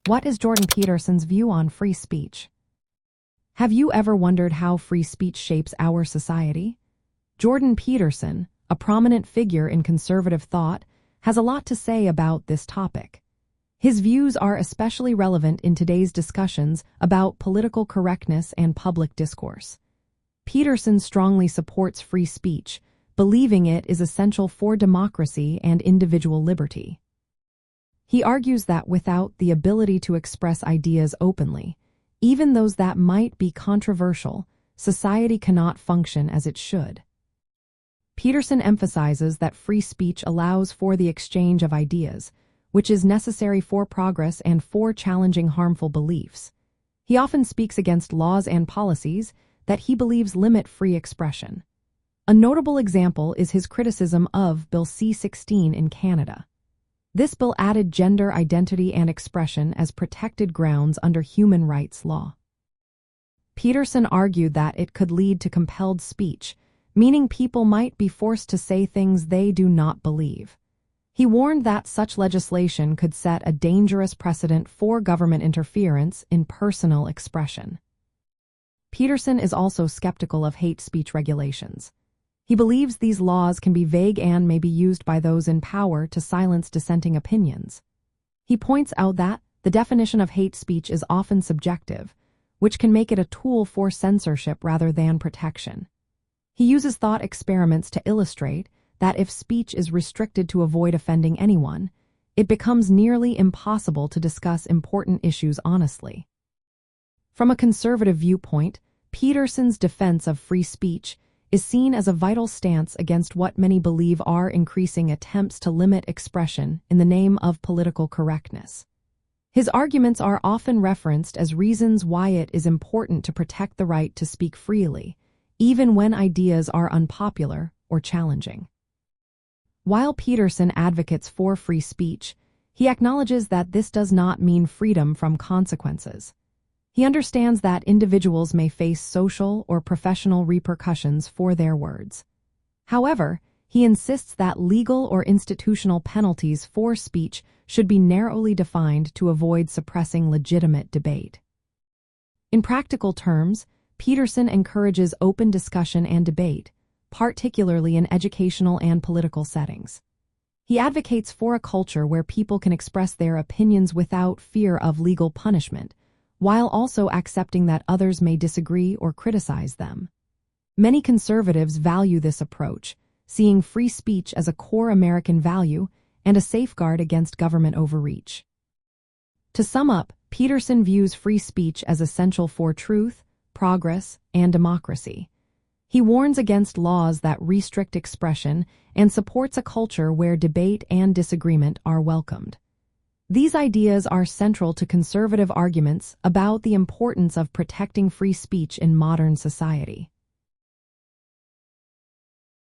What is Jordan Peterson's view on free speech? Have you ever wondered how free speech shapes our society? Jordan Peterson, a prominent figure in conservative thought, has a lot to say about this topic. His views are especially relevant in today's discussions about political correctness and public discourse. Peterson strongly supports free speech, believing it is essential for democracy and individual liberty. He argues that without the ability to express ideas openly, even those that might be controversial, society cannot function as it should. Peterson emphasizes that free speech allows for the exchange of ideas, which is necessary for progress and for challenging harmful beliefs. He often speaks against laws and policies that he believes limit free expression. A notable example is his criticism of Bill C-16 in Canada. This bill added gender identity and expression as protected grounds under human rights law. Peterson argued that it could lead to compelled speech, meaning people might be forced to say things they do not believe. He warned that such legislation could set a dangerous precedent for government interference in personal expression. Peterson is also skeptical of hate speech regulations. He believes these laws can be vague and may be used by those in power to silence dissenting opinions. He points out that the definition of hate speech is often subjective, which can make it a tool for censorship rather than protection. He uses thought experiments to illustrate that if speech is restricted to avoid offending anyone, it becomes nearly impossible to discuss important issues honestly. From a conservative viewpoint, Peterson's defense of free speech is seen as a vital stance against what many believe are increasing attempts to limit expression in the name of political correctness. His arguments are often referenced as reasons why it is important to protect the right to speak freely, even when ideas are unpopular or challenging. While Peterson advocates for free speech, he acknowledges that this does not mean freedom from consequences. He understands that individuals may face social or professional repercussions for their words. However, he insists that legal or institutional penalties for speech should be narrowly defined to avoid suppressing legitimate debate. In practical terms, Peterson encourages open discussion and debate, particularly in educational and political settings. He advocates for a culture where people can express their opinions without fear of legal punishment, while also accepting that others may disagree or criticize them. Many conservatives value this approach, seeing free speech as a core American value and a safeguard against government overreach. To sum up, Peterson views free speech as essential for truth, progress, and democracy. He warns against laws that restrict expression and supports a culture where debate and disagreement are welcomed. These ideas are central to conservative arguments about the importance of protecting free speech in modern society.